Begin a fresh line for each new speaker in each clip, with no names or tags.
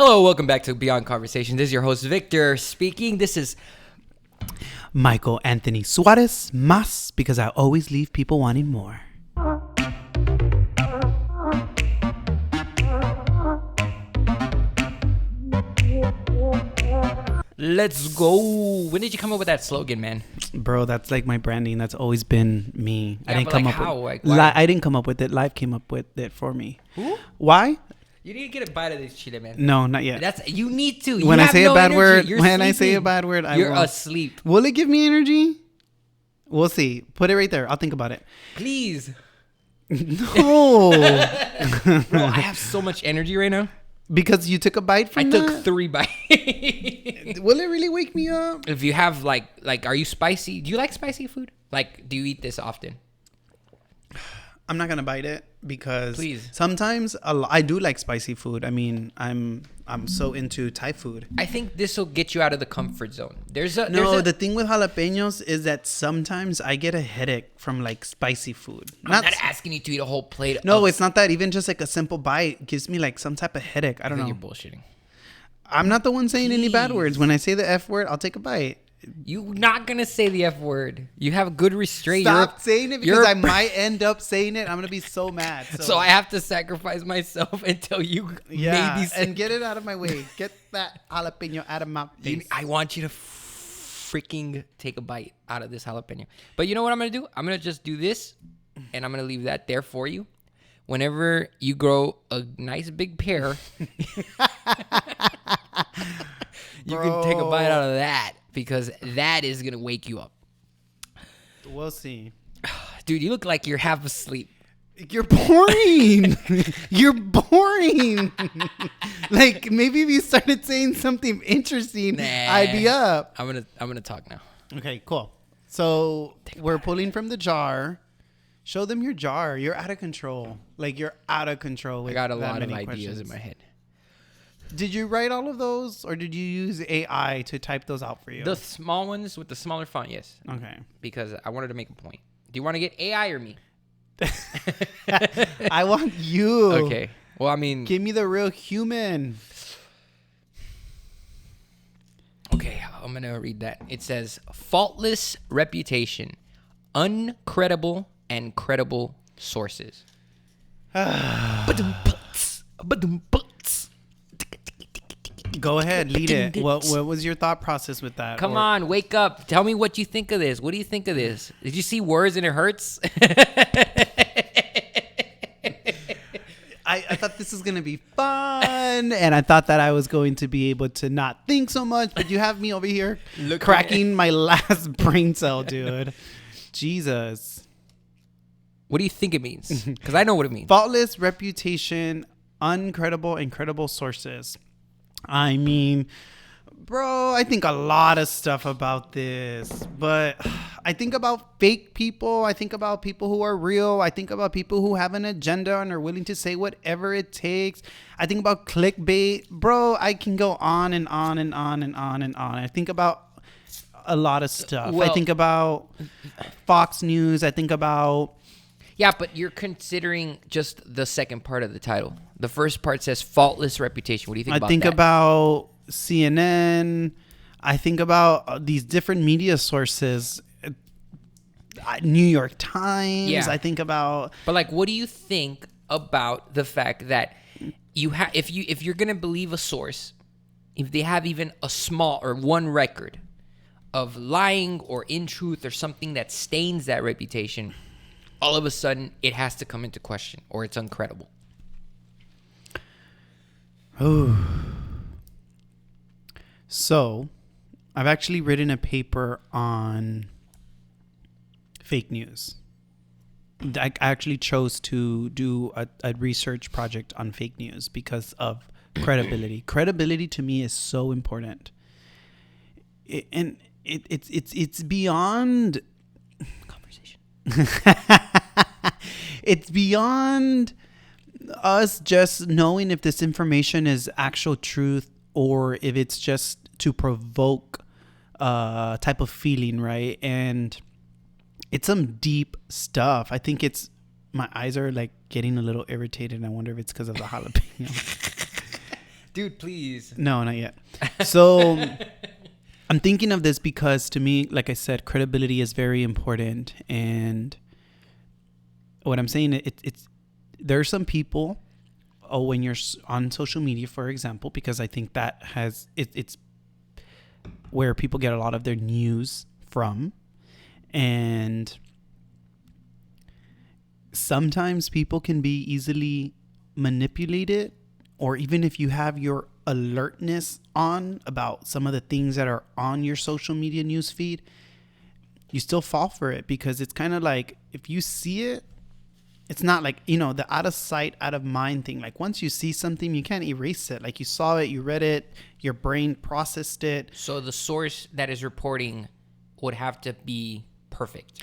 Hello, welcome back to Beyond Conversation. This is your host, Victor, speaking. This is
Michael Anthony Suarez, más, because I always leave people wanting more.
Let's Go. When did you come up with that slogan, man?
Bro, that's like my branding. That's always been me.
Yeah,
I didn't
but
come
like
up
how?
with
Like, why?
I didn't come up with it. Life came up with it for me.
Who?
Why?
You need to get a bite of this chile, man.
No, not yet.
You need to. You
When I
have
say
no
a bad
energy.
word,
You're
when I say a
sleeping.
bad word, I
You're
will.
asleep.
Will it give me energy? We'll see. Put it right there. I'll think about it.
Please.
No.
Bro, I have so much energy right now.
Because you took a bite
I
from
took
that?
3 bites.
Will it really wake me up?
If you have like, are you spicy? Do you like spicy food? Like, do you eat this often?
I'm not gonna bite it because
Please.
sometimes I do like spicy food. I mean, I'm so into Thai food.
I think this will get you out of the comfort zone.
The thing with jalapenos is that sometimes I get a headache from like spicy food.
I'm not asking you to eat a whole plate.
No, it's not that. Even just like a simple bite gives me like some type of headache. I don't know.
You're bullshitting.
I'm not the one saying any bad
Please.
words. When I say the F word, I'll take a bite.
You're not gonna say the F word. You have good restraint.
Stop saying it because
you're-
I might end up saying it. I'm gonna be so mad.
So I have to sacrifice myself until you maybe say.
and get it out of my way. Get that jalapeno out of my face.
I want you to freaking take a bite out of this jalapeno. But you know what I'm gonna do? I'm gonna just do this, and I'm gonna leave that there for you. Whenever you grow a nice big pear, you can take a bite out of that because that is gonna wake you up.
We'll see.
Dude, you look like you're half asleep.
You're boring. You're boring. Like maybe if you started saying something interesting,
Nah.
I'd be up.
I'm gonna talk now.
Okay, cool. So we're pulling from the jar. Show them your jar. You're out of control. Like you're out of control.
I
With
got a
that
lot of
many
ideas
questions.
in my head.
Did you write all of those, or did you use AI to type those out for you?
The small ones with the smaller font, yes.
Okay.
Because I wanted to make a point. Do you want to get AI or me?
I want you.
Okay. Well, I mean,
Give me the real human.
okay, I'm going to read that. It says, faultless reputation, uncredible and credible sources. Ba-dum-puts, ba-dum-puts.
Go ahead, lead it. What was your thought process with that?
Come
Or-
on, wake up. Tell me what you think of this. What do you think of this? Did you see words and it hurts?
I thought this was going to be fun, and I thought that I was going to be able to not think so much, but you have me over here cracking my last brain cell, dude. Jesus.
What do you think it means? Because I know what it means.
Faultless reputation, uncredible and credible sources. I mean, bro, I think a lot of stuff about this, but I think about fake people. I think about people who are real. I think about people who have an agenda and are willing to say whatever it takes. I think about clickbait. Bro, I can go on and on and on and on and on. I think about a lot of stuff.
Well-
I think about Fox News. I think about...
Yeah, but you're considering just the second part of the title. The first part says faultless reputation. What do you think about that?
I think about CNN. I think about these different media sources. New York Times.
Yeah.
I think about...
But like, what do you think about the fact that you have, if you're gonna believe a source, if they have even a small or one record of lying or in truth or something that stains that reputation, all of a sudden it has to come into question or it's uncredible.
So, I've actually written a paper on fake news. I actually chose to do a research project on fake news because of credibility. Credibility to me is so important. It's beyond
Conversation.
it's beyond us just knowing if this information is actual truth or if it's just to provoke type of feeling, right? And it's some deep stuff. I think my eyes are like getting a little irritated. I wonder if it's because of the jalapeno.
Dude, please.
No, not yet. So I'm thinking of this because to me, like I said, credibility is very important. And what I'm saying, it's there are some people, when you're on social media, for example, because I think that it's where people get a lot of their news from. And sometimes people can be easily manipulated, or even if you have your alertness on about some of the things that are on your social media news feed, you still fall for it, because it's kind of like, if you see it, it's not like, the out of sight, out of mind thing. Like once you see something, you can't erase it. Like you saw it, you read it, your brain processed it.
So the source that is reporting would have to be perfect.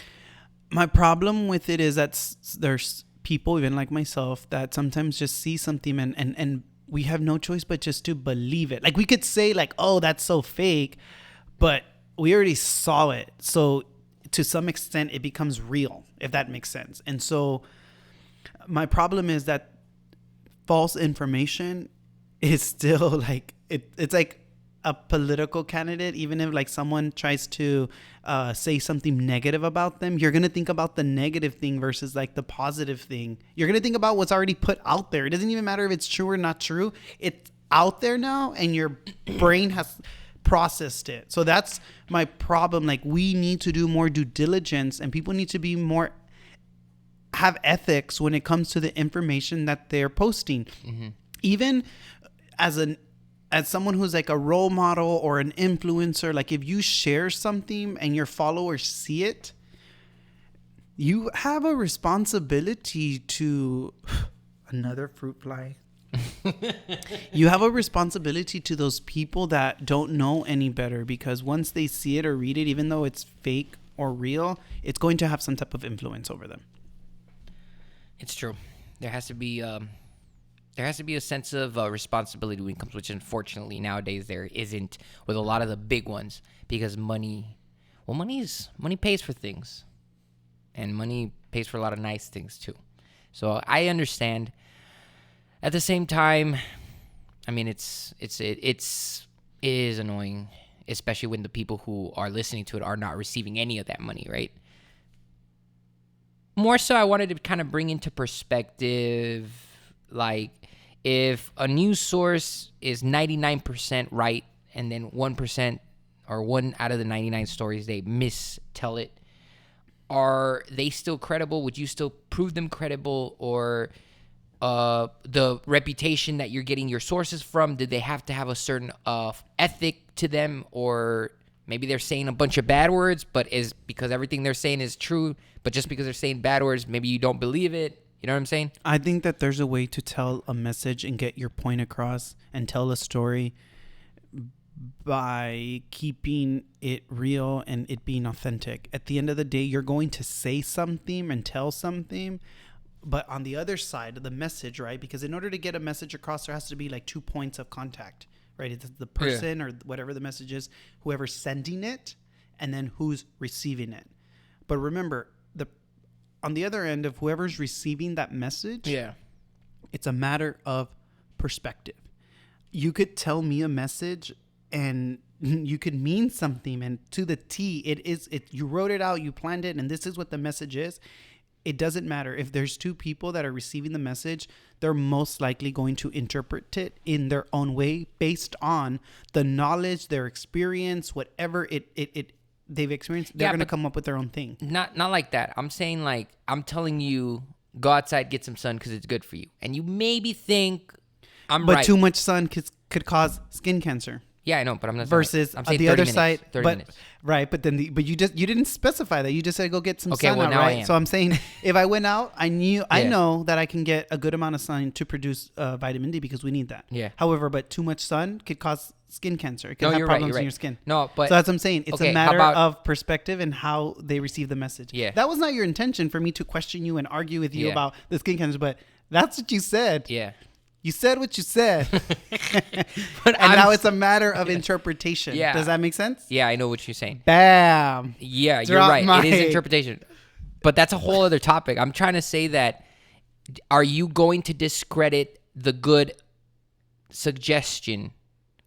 My problem with it is that there's people, even like myself, that sometimes just see something and we have no choice but just to believe it. Like we could say like, oh, that's so fake, but we already saw it. So to some extent it becomes real, if that makes sense. And so my problem is that false information is still like, it's like a political candidate. Even if like someone tries to say something negative about them, you're going to think about the negative thing versus like the positive thing. You're going to think about what's already put out there. It doesn't even matter if it's true or not true. It's out there now and your brain has processed it. So that's my problem. Like we need to do more due diligence, and people need to be more, have ethics when it comes to the information that they're posting. Mm-hmm. Even as someone who's like a role model or an influencer, like if you share something and your followers see it, you have a responsibility to another fruit fly. You have a responsibility to those people that don't know any better, because once they see it or read it, even though it's fake or real, it's going to have some type of influence over them.
It's true. There has to be a sense of responsibility when it comes, which unfortunately nowadays there isn't with a lot of the big ones, because money pays for things, and money pays for a lot of nice things too. So I understand. At the same time, I mean, it is annoying, especially when the people who are listening to it are not receiving any of that money, right? More so, I wanted to kind of bring into perspective, like, if a news source is 99% right, and then 1% or 1 out of the 99 stories they mistell it, are they still credible? Would you still prove them credible? Or the reputation that you're getting your sources from, did they have to have a certain ethic to them? Or maybe they're saying a bunch of bad words, but is because everything they're saying is true, but just because they're saying bad words, maybe you don't believe it. You know what I'm saying? I
think that there's a way to tell a message and get your point across and tell a story by keeping it real and it being authentic. At the end of the day, you're going to say something and tell something, but on the other side of the message, right? Because in order to get a message across, there has to be like 2 points of contact, right? It's the person or whatever the message is, whoever's sending it, and then who's receiving it. But remember, on the other end of whoever's receiving that message, it's a matter of perspective. You could tell me a message and you could mean something, and to the T, you wrote it out, you planned it, and this is what the message is. It doesn't matter. If there's 2 people that are receiving the message, they're most likely going to interpret it in their own way based on the knowledge, their experience, whatever they've experienced. They're going to come up with their own thing.
Not like that. I'm saying, like, I'm telling you, go outside, get some sun because it's good for you. And you maybe think I'm right.
But too much sun could cause skin cancer.
Yeah, I know, but I'm not
versus
I'm saying
the other side.
30
but
minutes.
Right, but then you didn't specify that. You just said go get some sun
well,
out, right? So I'm saying if I went out, I know that I can get a good amount of sun to produce vitamin D, because we need that.
Yeah.
However, but too much sun could cause skin cancer. It can have problems in your skin.
No, but
so that's what I'm saying. It's a matter of perspective and how they receive the message.
Yeah.
That was not your intention for me to question you and argue with you about the skin cancer, but that's what you said.
Yeah.
You said what you said. But now it's a matter of interpretation.
Yeah.
Does that make sense?
Yeah, I know what you're saying.
Bam.
Yeah, you're right. It is interpretation. But that's a whole other topic. I'm trying to say that, are you going to discredit the good suggestion.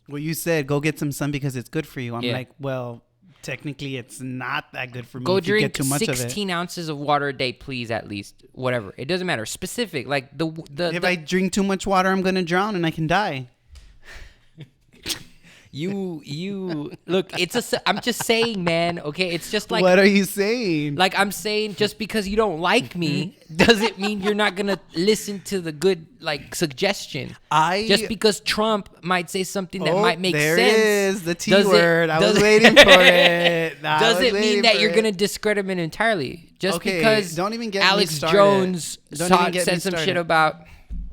Well, you said go get some sun because it's good for you. I'm
Yeah.
like, well, technically it's not that good for me
Go
if you
drink
get too much of it.
16 ounces of water a day, please, at least. Whatever. It doesn't matter. Specific. Like
If I drink too much water, I'm going to drown and I can die.
you look, I'm just saying, man, okay? It's just like,
What are you saying?
like I'm saying, just because you don't like me doesn't mean you're not gonna listen to the good, like, suggestion. Just because Trump might say something that might make
there
sense.
There is the T
doesn't-
word. I was
doesn't-
waiting for it.
Doesn't mean that you're gonna discredit him entirely. Just
Okay,
because
don't even get me
Alex
started.
Jones
Don't even get me
said some shit
started.
about.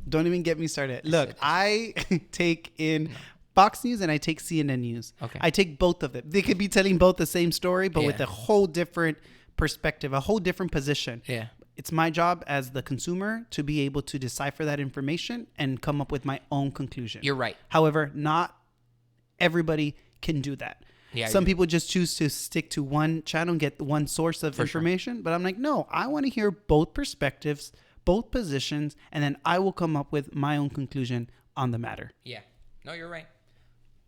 Don't even get me started. Look, I take in Fox News and I take CNN News.
Okay.
I take both of them. They could be telling both the same story, but with
Yeah.
a whole different perspective, a whole different position.
Yeah.
It's my job as the consumer to be able to decipher that information and come up with my own conclusion.
You're right.
However, not everybody can do that.
Yeah,
Some
you're-
people just choose to stick to one channel and get one source of information. But I'm like, no, I want to hear both perspectives, both positions, and then I will come up with my own conclusion on the matter.
Yeah. No, you're right.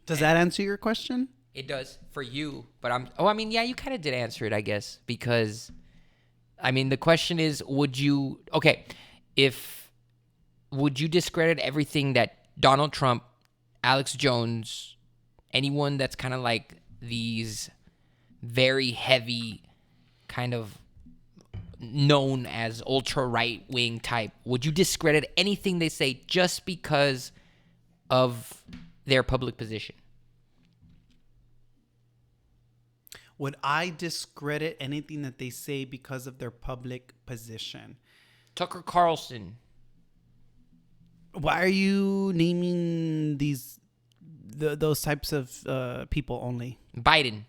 Does that answer your question?
It does for you, but I mean, yeah, you kind of did answer it, I guess, because, I mean, the question is, would you discredit everything that Donald Trump, Alex Jones, anyone that's kind of like these very heavy, kind of known as ultra right wing type, would you discredit anything they say just because of their public position?
Would I discredit anything that they say because of their public position?
Tucker Carlson.
Why are you naming those types of people only?
Biden.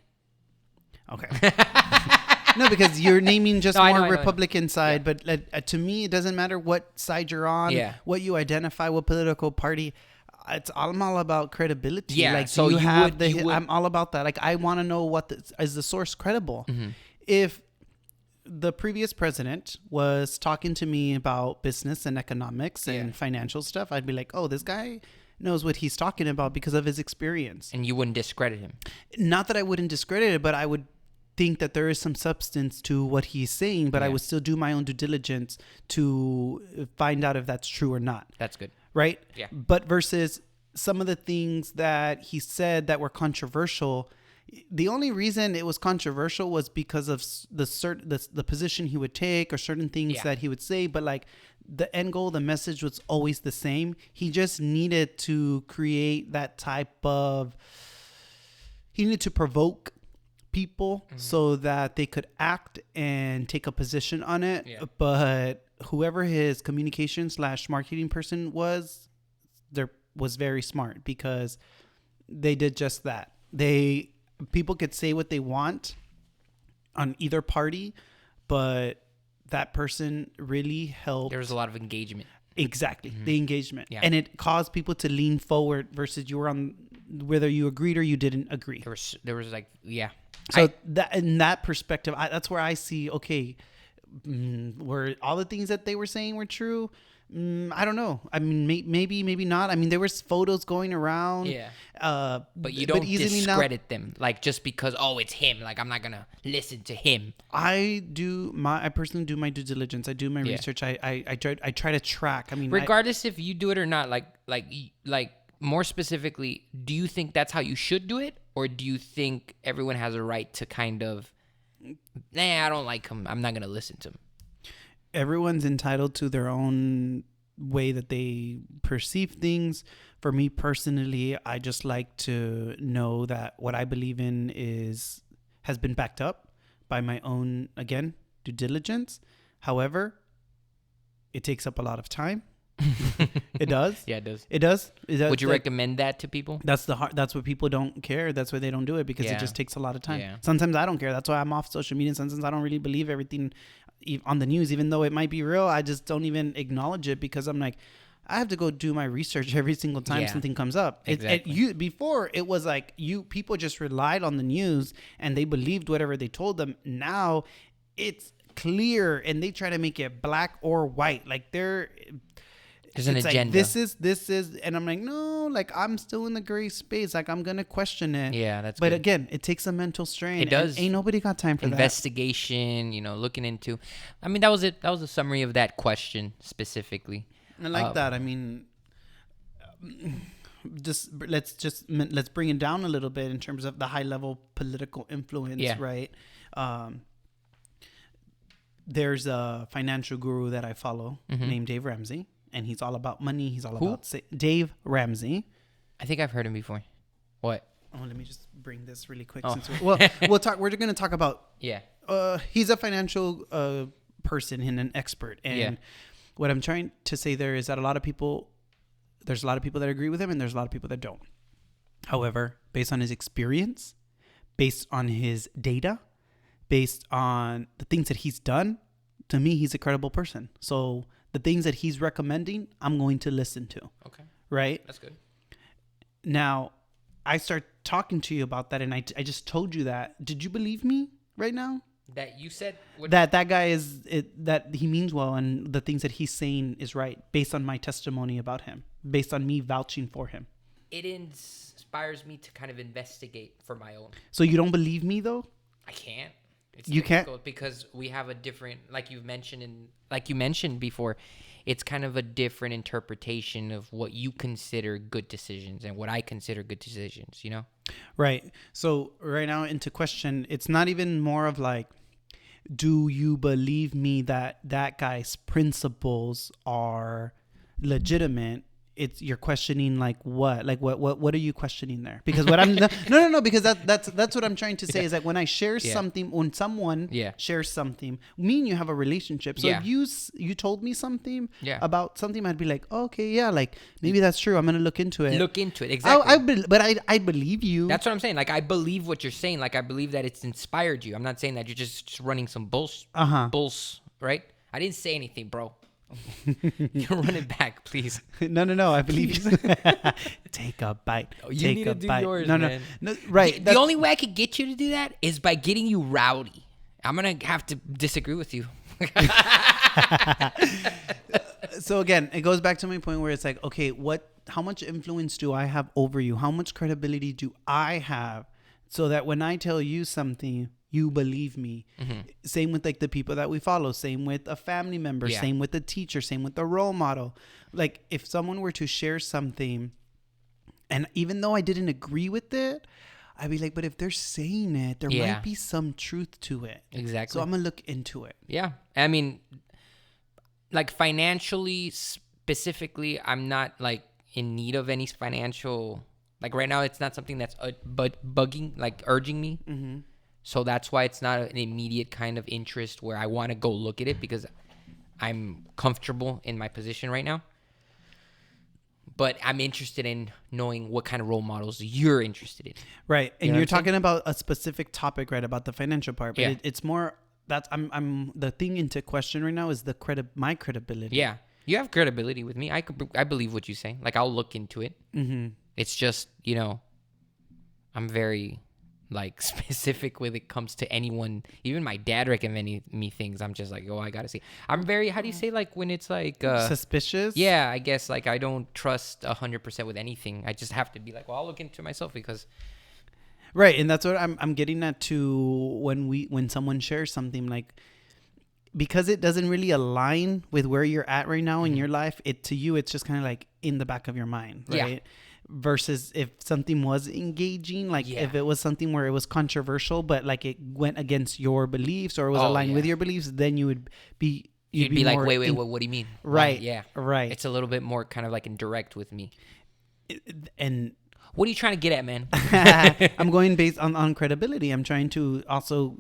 Okay. No, because you're naming just
No, I
more
know, I know.
Republican side, but to me, it doesn't matter what side you're on,
Yeah.
what you identify, what political party. I'm all about credibility.
Yeah,
like,
so
you
you
have
would-
I'm all about that. Like, I want to know is the source credible?
Mm-hmm.
If the previous president was talking to me about business and economics and financial stuff, I'd be like, oh, this guy knows what he's talking about because of his experience.
And you wouldn't discredit him.
Not that I wouldn't discredit it, but I would think that there is some substance to what he's saying, but I
Yeah.
would still do my own due diligence to find out if that's true or not.
That's good.
Right?
Yeah.
But versus some of the things that he said that were controversial, the only reason it was controversial was because of the position he would take or certain things
Yeah.
that he would say. But like the end goal, the message was always the same. He just needed to create that type of. He needed to provoke people so that they could act and take a position on it.
Yeah.
But whoever his communication / marketing person was very smart because they did just that. People could say what they want on either party, but that person really helped.
There was a lot of engagement.
Exactly. The engagement.
Yeah.
And it caused people to lean forward versus you were on whether you agreed or you didn't agree.
There was like, yeah.
So that in that perspective, that's where I see, okay, were all the things that they were saying were true? I don't know. I mean, maybe not. I mean, there was photos going around.
Yeah. But you
but
don't
easily now-
discredit them. Like, just because, oh, it's him. Like, I'm not going to listen to him.
I personally do my due diligence. I do my research. I try to track. I mean,
Regardless if you do it or not, like more specifically, do you think that's how you should do it? Or do you think everyone has a right to kind of, I don't like him, I'm not going to listen to him?
everyone's entitled to their own way that they perceive things. For me personally, I just like to know that what I believe in has been backed up by my own, again, due diligence. However, it takes up a lot of time. It does.
Yeah, it does.
It does.
Would you recommend that to people?
That's that's what people don't care. That's why they don't do it, because it just takes a lot of time.
Yeah.
Sometimes I don't care. That's why I'm off social media. Sometimes I don't really believe everything on the news, even though it might be real. I just don't even acknowledge it because I'm like, I have to go do my research every single time something comes up.
Exactly.
Before it was like people just relied on the news and they believed whatever they told them. Now it's clear and they try to make it black or white. Like
There's an
it's
agenda.
like this is, and I'm like, no, like I'm still in the gray space. Like I'm gonna question it.
Yeah, that's
But
good.
again, it takes a mental strain.
It does.
And ain't nobody got time for
Investigation, looking into. I mean, that was it. That was a summary of that question specifically.
that. I like that. I mean, let's bring it down a little bit in terms of the high level political influence,
Yeah.
right? There's a financial guru that I follow named Dave Ramsey, and he's all about money. He's all about Dave Ramsey.
I think I've heard him before. What?
Oh, let me just bring this really quick.
Oh.
We'll talk. We're going to talk about.
Yeah.
He's a financial person and an expert, and what I'm trying to say there is that there's a lot of people that agree with him, and there's a lot of people that don't. However, based on his experience, based on his data, based on the things that he's done, to me, he's a credible person. So the things that he's recommending, I'm going to listen to.
Okay.
Right?
That's good.
Now, I start talking to you about that, and I just told you that. Did you believe me right now?
That you said
That guy that he means well, and the things that he's saying is right, based on my testimony about him, based on me vouching for him.
It inspires me to kind of investigate for my own.
So you don't believe me, though?
I can't. It's
You can't?
difficult because we have a different, like you mentioned before, it's kind of a different interpretation of what you consider good decisions and what I consider good decisions,
Right. So right now into question, it's not even more of like, do you believe me that guy's principles are legitimate? You're questioning like what are you questioning there? Because what I'm no because that's what I'm trying to say is that when I share something, when someone shares something, me and you have a relationship. So if you told me something about something, I'd be like, oh, okay, yeah, like maybe that's true. I'm gonna look into it.
Exactly.
But I believe you.
That's what I'm saying. Like I believe what you're saying. Like I believe that it's inspired you. I'm not saying that you're just running some bulls, right? I didn't say anything, bro. You run it back, please.
No. I believe you. Take a bite.
You
Take
need
a
to do
bite.
yours,
no,
man.
no. Right.
The only way I could get you to do that is by getting you rowdy. I'm gonna have to disagree with you.
So again, it goes back to my point where it's like, okay, how much influence do I have over you? How much credibility do I have so that when I tell you something, you believe me?
Mm-hmm.
Same with like the people that we follow, same with a family member, same with the teacher, same with the role model. Like if someone were to share something, and even though I didn't agree with it, I'd be like, but if they're saying it, there might be some truth to it.
Exactly.
So I'm gonna look into it.
Yeah. I mean, like financially, specifically, I'm not like in need of any financial, like right now, it's not something that's bugging, like urging me.
Mm-hmm.
So that's why it's not an immediate kind of interest where I want to go look at it because I'm comfortable in my position right now. But I'm interested in knowing what kind of role models you're interested in.
Right. And you're talking about a specific topic, right? About the financial part. But it's more that's I'm the thing into question right now is my credibility.
Yeah. You have credibility with me. I believe what you say. Like I'll look into it.
Mm-hmm.
It's just, I'm very like specific when it comes to anyone. Even my dad recommending me things. I'm just like, oh, I gotta see. I'm very, how do you say, like when it's like
suspicious?
Yeah, I guess like I don't trust 100% with anything. I just have to be like, well, I'll look into myself because.
Right, and that's what I'm getting at too. When someone shares something, like because it doesn't really align with where you're at right now in your life, to you it's just kind of like in the back of your mind, right? Yeah. Versus if something was engaging, like if it was something where it was controversial, but like it went against your beliefs or it was aligned with your beliefs, then you'd be
like, wait, what do you mean?
Right.
Yeah.
Right.
It's a little bit more kind of like indirect with me.
And
what are you trying to get at, man?
I'm going based on credibility. I'm trying to also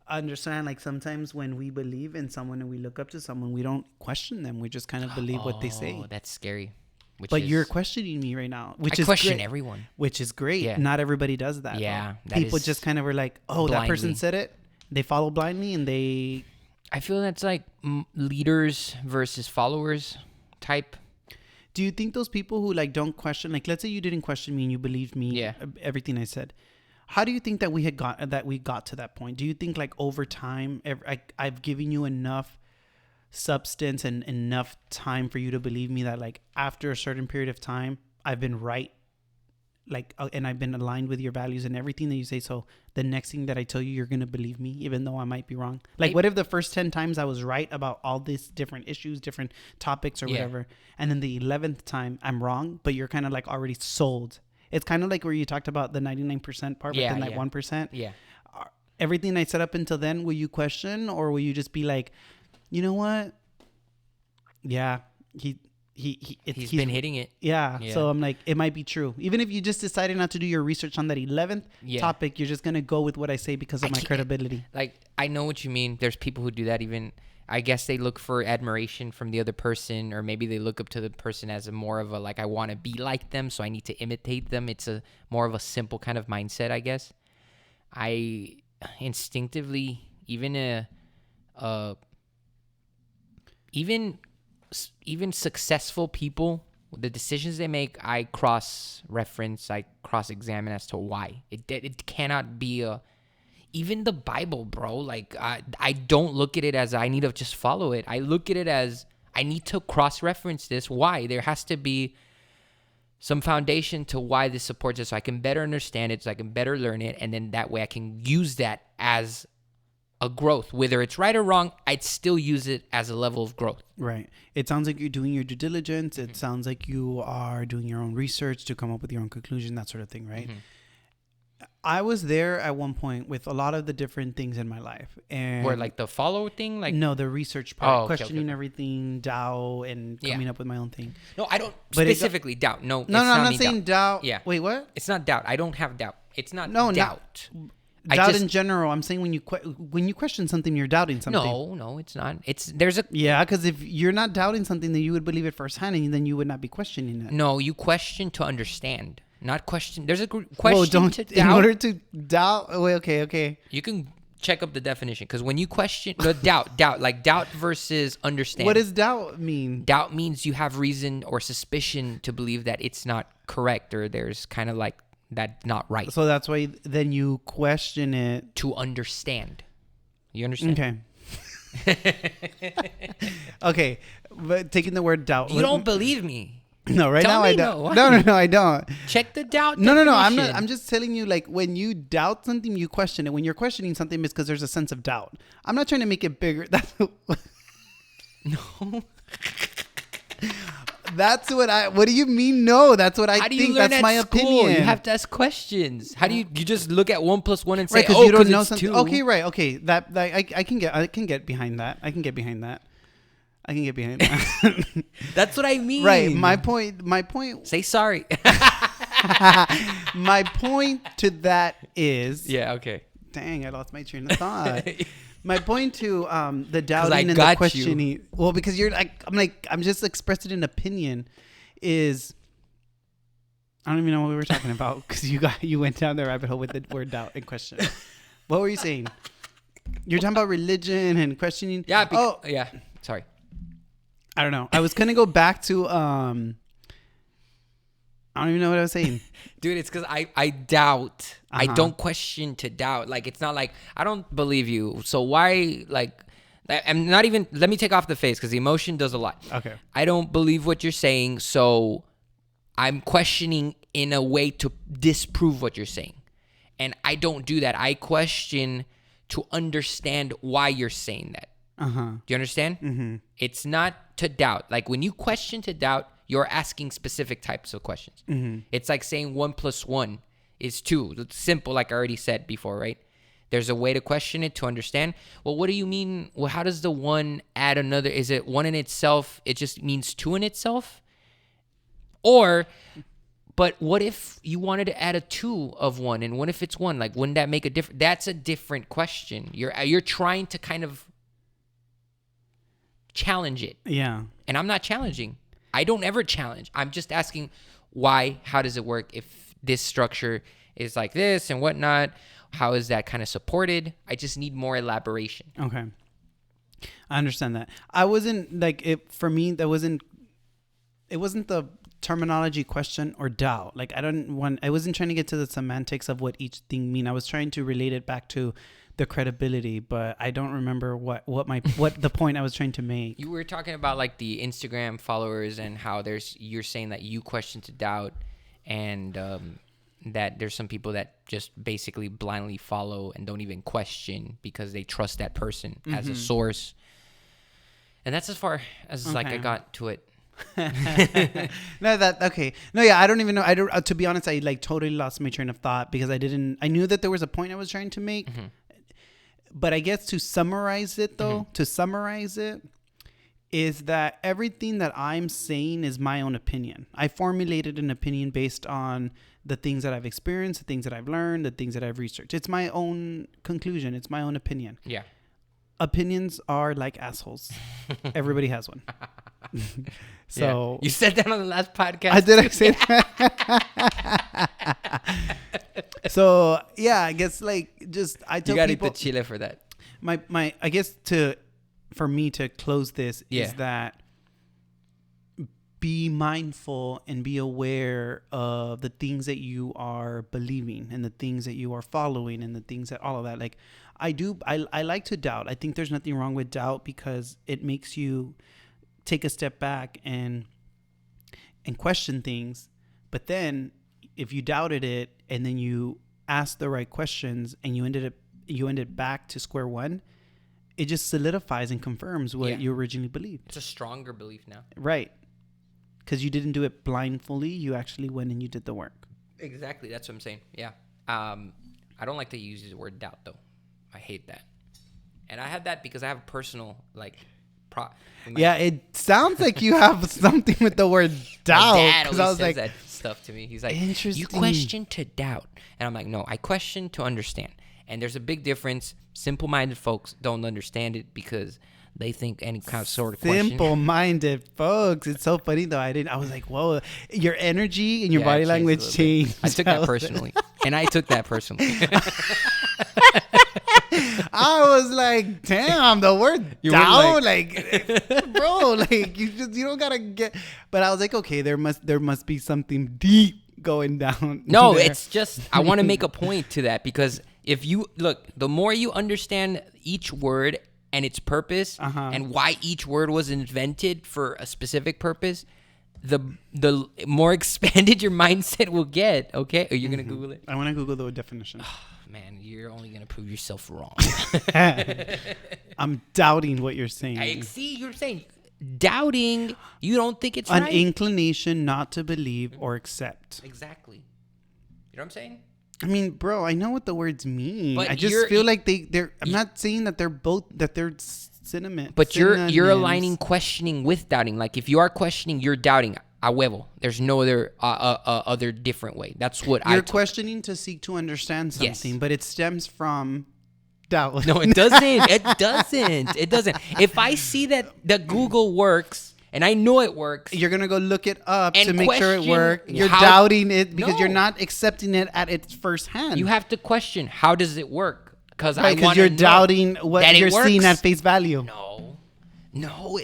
understand, like sometimes when we believe in someone and we look up to someone, we don't question them. We just kind of believe what they say.
Oh, that's scary.
But you're questioning me right now, which
I
is
question
great,
everyone,
which is great.
Yeah.
Not everybody does that.
Yeah,
people just kind of were like, "Oh, blindly. That person said it." They follow blindly, and they.
I feel that's like leaders versus followers type.
Do you think those people who like don't question, like let's say you didn't question me and you believed me, everything I said, how do you think that we got to that point? Do you think like over time, I've given you enough substance and enough time for you to believe me that like after a certain period of time, I've been right. Like, and I've been aligned with your values and everything that you say. So the next thing that I tell you, you're going to believe me, even though I might be wrong. Like, what if the first 10 times I was right about all these different issues, different topics or whatever. And then the 11th time I'm wrong, but you're kind of like already sold. It's kind of like where you talked about the 99% part, but then that 1%.
Yeah.
Everything I said up until then, will you question or will you just be like, you know what? Yeah, he's
been hitting it.
Yeah. So I'm like, it might be true. Even if you just decided not to do your research on that 11th topic, you're just going to go with what I say because of my credibility.
Like, I know what you mean. There's people who do that. Even, I guess they look for admiration from the other person, or maybe they look up to the person as a more of a, like, I want to be like them, so I need to imitate them. It's a more of a simple kind of mindset, I guess. I instinctively, even successful people, the decisions they make, I cross-reference, I cross-examine as to why. It cannot be even the Bible, bro. Like, I don't look at it as I need to just follow it. I look at it as I need to cross-reference this. Why? There has to be some foundation to why this supports it, so I can better understand it, so I can better learn it, and then that way I can use that as a growth. Whether it's right or wrong, I'd still use it as a level of growth.
Right. It sounds like you're doing your due diligence. It sounds like you are doing your own research to come up with your own conclusion, that sort of thing, right? I was there at one point with a lot of the different things in my life. And
where, like, the follow thing? Like,
no, the research part.
okay,
questioning everything, doubt, and coming up with my own thing.
No, I don't specifically doubt. No,
I'm not saying doubt.
Yeah.
Wait, what?
It's not doubt. I don't have doubt. It's not doubt.
Doubt in general. I'm saying when you question something, you're doubting something.
No, it's not.
Yeah, because if you're not doubting something, then you would believe it firsthand, and then you would not be questioning it.
No, you question to understand, not question. There's a question to doubt.
In order to doubt. Wait, okay.
You can check up the definition, because when you question doubt, like doubt versus understanding.
What does doubt mean?
Doubt means you have reason or suspicion to believe that it's not correct, or there's kind of like that's not right.
So that's why then you question it
to understand. You understand?
Okay. Okay, but taking the word doubt.
You don't believe me.
No, right
Tell
now
me
I don't.
no.
No, I don't.
Check the doubt.
No. I'm not. I'm just telling you, like, when you doubt something, you question it. When you're questioning something, it's because there's a sense of doubt. I'm not trying to make it bigger.
No.
That's what do you mean? No, that's what I think. That's my opinion.
You have to ask questions. How do you just look at 1 + 1 and say,
right,
oh,
you don't know
it's
something.
2.
Okay, right. Okay. That I can get behind that. I can get behind that.
That's what I mean.
Right. My point.
Say sorry.
My point to that is.
Yeah. Okay.
Dang, I lost my train of thought. My point to the doubting and
the
questioning. Well, because you're like, I'm just expressing an opinion. Is I don't even know what we were talking about because you went down the rabbit hole with the word doubt and question. What were you saying? You're talking about religion and questioning.
Yeah. Yeah. Sorry.
I don't know. I was gonna go back to I don't even know what I was saying.
Dude, it's because I doubt.
Uh-huh.
I don't question to doubt. Like, it's not like, I don't believe you. So why, like, I'm not even, let me take off the face because the emotion does a lot.
Okay.
I don't believe what you're saying, so I'm questioning in a way to disprove what you're saying. And I don't do that. I question to understand why you're saying that.
Uh-huh.
Do you understand?
Mm-hmm.
It's not to doubt. Like, when you question to doubt, you're asking specific types of questions.
Mm-hmm.
It's like saying 1 + 1 is 2. It's simple, like I already said before, right? There's a way to question it to understand. Well, what do you mean? Well, how does the 1 add another? Is it 1 in itself? It just means 2 in itself? But what if you wanted to add a 2 of 1? And what if it's 1? Like, wouldn't that make a difference? That's a different question. You're trying to kind of challenge it.
Yeah.
And I'm not challenging. I don't ever challenge. I'm just asking why, how does it work if this structure is like this and whatnot? How is that kind of supported? I just need more elaboration.
Okay. I understand that. I wasn't like it for me. It wasn't the terminology question or doubt. Like I wasn't trying to get to the semantics of what each thing mean. I was trying to relate it back to the credibility, but I don't remember what the point I was trying to make.
You were talking about like the Instagram followers and how you're saying that you question to doubt, and that there's some people that just basically blindly follow and don't even question because they trust that person as a source. And that's as far as like I got to it.
No, I don't even know. I don't, to be honest, I like totally lost my train of thought because I knew that there was a point I was trying to make, but I guess to summarize it is that everything that I'm saying is my own opinion. I formulated an opinion based on the things that I've experienced, the things that I've learned, the things that I've researched. It's my own conclusion. It's my own opinion.
Yeah.
Opinions are like assholes. Everybody has one. So
you said that on the last podcast.
I say that. So yeah, I guess like just I tell
you gotta
people
eat the chile for that.
My I guess for me to close this is that be mindful and be aware of the things that you are believing and the things that you are following and the things that all of that. Like I like to doubt. I think there's nothing wrong with doubt because it makes you take a step back and question things. But then if you doubted it and then you asked the right questions and you ended back to square one, it just solidifies and confirms what you originally believed.
It's a stronger belief now.
Right. Because you didn't do it blindly. You actually went and you did the work.
Exactly. That's what I'm saying. Yeah. I don't like to use the word doubt, though. I hate that. And I have that because I have a personal, like... it sounds like you have something with the word doubt. My dad always says that stuff to me. He's like, you question to doubt. And I'm like, no, I question to understand. And there's a big difference. Simple-minded folks don't understand it because they think any kind of sort of question.
Simple-minded folks. It's so funny though. I was like, whoa, your energy and your body language changed.
I took that personally.
I was like, damn, the word doubt, like, bro, like you don't gotta get. But I was like, okay, there must be something deep going down.
No,
there.
It's just I want to make a point to that because if you look, the more you understand each word and its purpose and why each word was invented for a specific purpose, the more expanded your mindset will get. Okay, are you gonna Google it?
I want to Google the definition.
Man, you're only going to prove yourself wrong.
I'm doubting what you're saying.
I see you're saying doubting. You don't think it's
an
right.
inclination not to believe or accept.
Exactly. You know what I'm saying?
I mean, bro, I know what the words mean.
But
I just feel like they're. I'm not saying that they're synonyms.
But you're aligning questioning with doubting. Like if you are questioning, you're doubting. A huevo. There's no other different way. That's what
you're questioning to seek to understand something, but it stems from doubt.
No, it doesn't. It doesn't. If I see that Google works and I know it works,
you're gonna go look it up to make sure it works. You're doubting it because you're not accepting it at its first hand.
You have to question how does it work because
you're doubting what you're seeing at face value.
No,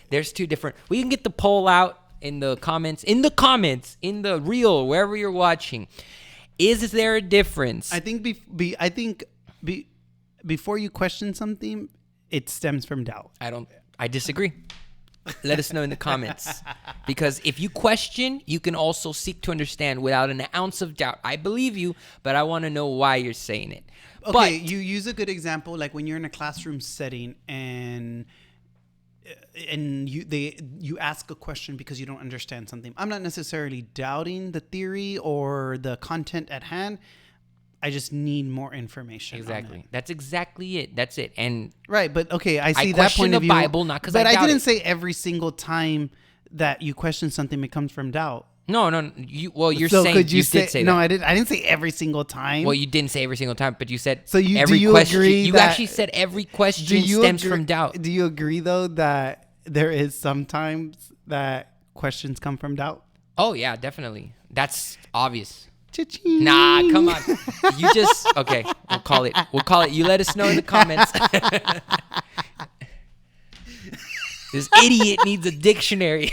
there's two different. We can get the poll out. In the comments, in the reel, wherever you're watching, is there a difference?
I think before you question something, it stems from doubt.
I disagree. Let us know in the comments. Because if you question, you can also seek to understand without an ounce of doubt. I believe you, but I want to know why you're saying it.
Okay, but you use a good example, like when you're in a classroom setting and you ask a question because you don't understand something. I'm not necessarily doubting the theory or the content at hand. I just need more information.
Exactly. That's exactly it. That's it. And
right, but okay, I see that point of view.
I question the Bible not because
I didn't say every single time that you question something it comes from doubt.
No. You're saying you did say that.
No, I didn't say every single time.
Well, you didn't say every single time, but you said
every question. You
actually said every question stems from doubt.
Do you agree though that there is sometimes that questions come from doubt?
Oh yeah, definitely. That's obvious.
Cha-ching.
Nah, come on. You just okay. We'll call it. You let us know in the comments. This idiot needs a dictionary.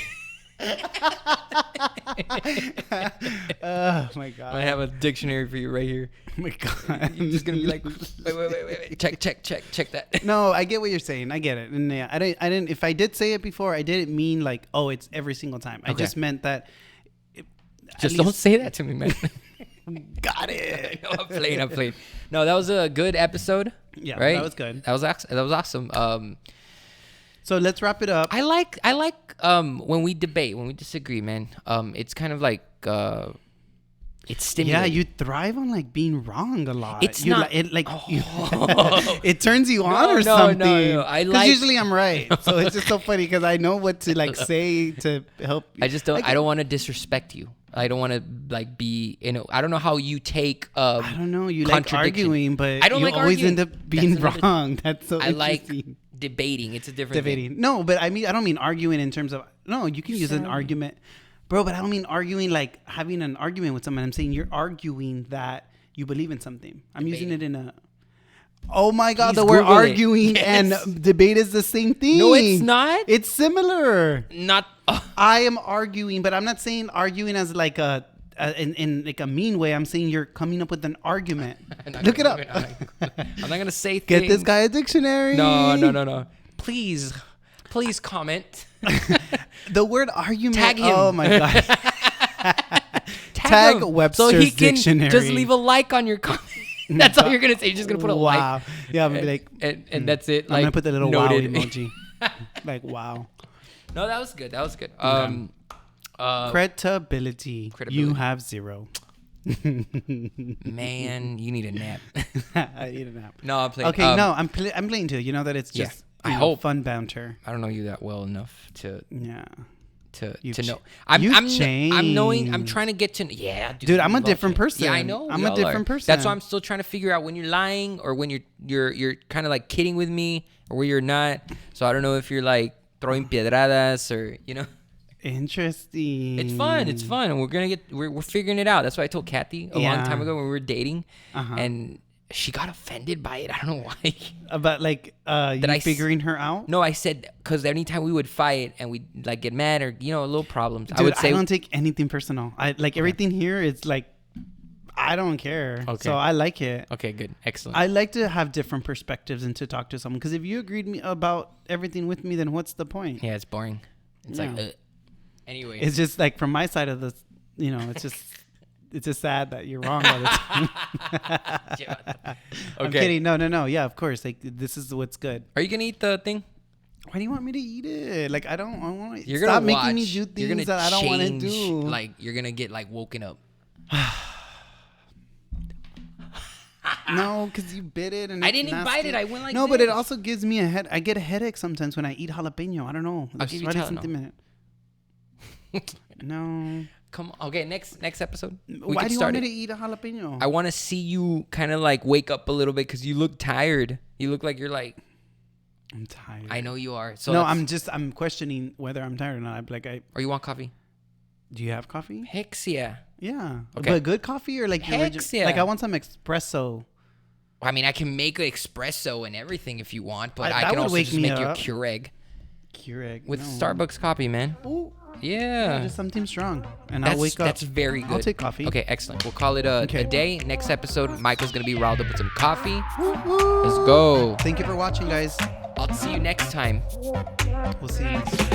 Oh my god.
I have a dictionary for you right here.
Oh my god.
You're just gonna be like, wait. Check that.
No, I get what you're saying. I get it. And yeah, I didn't. If I did say it before, I didn't mean like, oh, it's every single time. I
Okay.
just meant that.
Just don't say that to me, man.
Got it.
No, I'm playing. No, that was a good episode.
Yeah,
right.
that was good.
That was awesome.
So let's wrap it up.
I like when we debate, when we disagree, man. It's kind of like it's stimulating.
Yeah, you thrive on like being wrong a lot.
It's
You
not-
li- it like you-
Oh.
it turns you on
No,
or
no,
something.
no. I
'Cause
like-
usually I'm right, so it's just so funny because I know what to like say to help. You.
I just don't.
Like,
I don't want to disrespect you. I don't want to like be. I don't know how you take.
I don't know. You like
contradiction.
arguing, but
I don't
you
like
always
arguing.
end up being
That's another-
wrong. That's so
I like
interesting.
debating. It's a different thing.
Debating. No, but I mean, I don't mean arguing in terms of no. You can use an argument, bro. But I don't mean arguing like having an argument with someone. I'm saying you're arguing that you believe in something. I'm using it in a. Oh my God!
Please
The word
Google it.
arguing
Yes.
and debate is the same thing.
No, it's not.
It's similar.
Not.
I am arguing, but I'm not saying arguing as like in like a mean way. I'm saying you're coming up with an argument. Look it up.
I'm not gonna say
Get
things.
this guy a dictionary.
No. Please comment.
The word argument.
Tag him.
Oh my God. Tag
him
Webster's
so he can
dictionary.
just leave a like on your comment. That's all you're gonna say. You're just gonna put a
wow.
like.
Yeah, I'm gonna be like,
and that's it.
I'm gonna put the little
noted.
wow emoji. Like wow.
No, that was good.
Credibility.
Credibility.
You have 0.
Man, you need a nap.
I need a nap.
No, I'm playing.
Okay, no, I'm playing too. You know that it's
Yeah,
just
I
you know,
hope.
fun banter.
I don't know you that well enough to
Yeah.
to know.
You've
I'm knowing. I'm
changed.
trying to get to. Yeah,
Dude, I'm a
we've all
different
changed. Yeah, I
person.
know.
I'm
we
a
all
different
are.
person.
That's why I'm still trying to figure out when you're lying or when you're kind of like kidding with me or where you're not. So I don't know if you're like throwing piedradas or you know.
Interesting.
It's fun. It's fun, and we're figuring it out. That's why I told Kathy a long time ago when we were dating, and she got offended by it. I don't know why.
About like you figuring her out.
No, I said because anytime we would fight and we'd like get mad or little problems,
Dude,
I would say
I don't take anything personal. I like everything here is like I don't care.
Okay.
So I like it.
okay, good, excellent.
I like to have different perspectives and to talk to someone because if you agreed me about everything with me, then what's the point?
Yeah, it's boring. It's
Yeah.
like, anyway.
It's just like from my side of the, it's just sad that you're wrong all the time. I'm
Okay.
kidding. No. Yeah, of course. Like this is what's good.
Are you gonna eat the thing?
Why do you want me to eat it? Like I want to.
You're
Stop
gonna
making me
watch.
do
You're gonna
things that I don't want to
change,
do.
Like you're gonna get like woken up.
No, because you bit it and
I
it's
didn't
nasty.
bite it. I went like
no, but it
this.
also gives me a head. I get a headache sometimes when I eat jalapeno. I don't know.
I'll give you Tylenol.
No.
Come on. Okay, next episode. We
Why
can
do you
start
want me
it.
to eat a jalapeno?
I want to see you kind of like wake up a little bit because you look tired. You look like you're like.
I'm tired.
I know you are. So
no,
that's-
I'm questioning whether I'm tired or not. I'm like,
Or you want coffee?
do you have coffee?
Heck yeah.
Yeah.
Okay.
But good coffee or like your
Heck yeah.
Like I want some espresso.
I mean, I can make an espresso and everything if you want, but
That
I can
would
also
wake
just
me
make your
up.
Keurig
Keurig.
with
no.
Starbucks coffee, man.
Ooh,
Yeah.
just something strong, and I'll wake up.
That's very good.
I'll take coffee.
Okay, excellent. We'll call it a day. Next episode, Michael's going to be riled up with some coffee.
Woo, woo.
Let's go.
Thank you for watching, guys.
I'll see you next time.
We'll see you next time.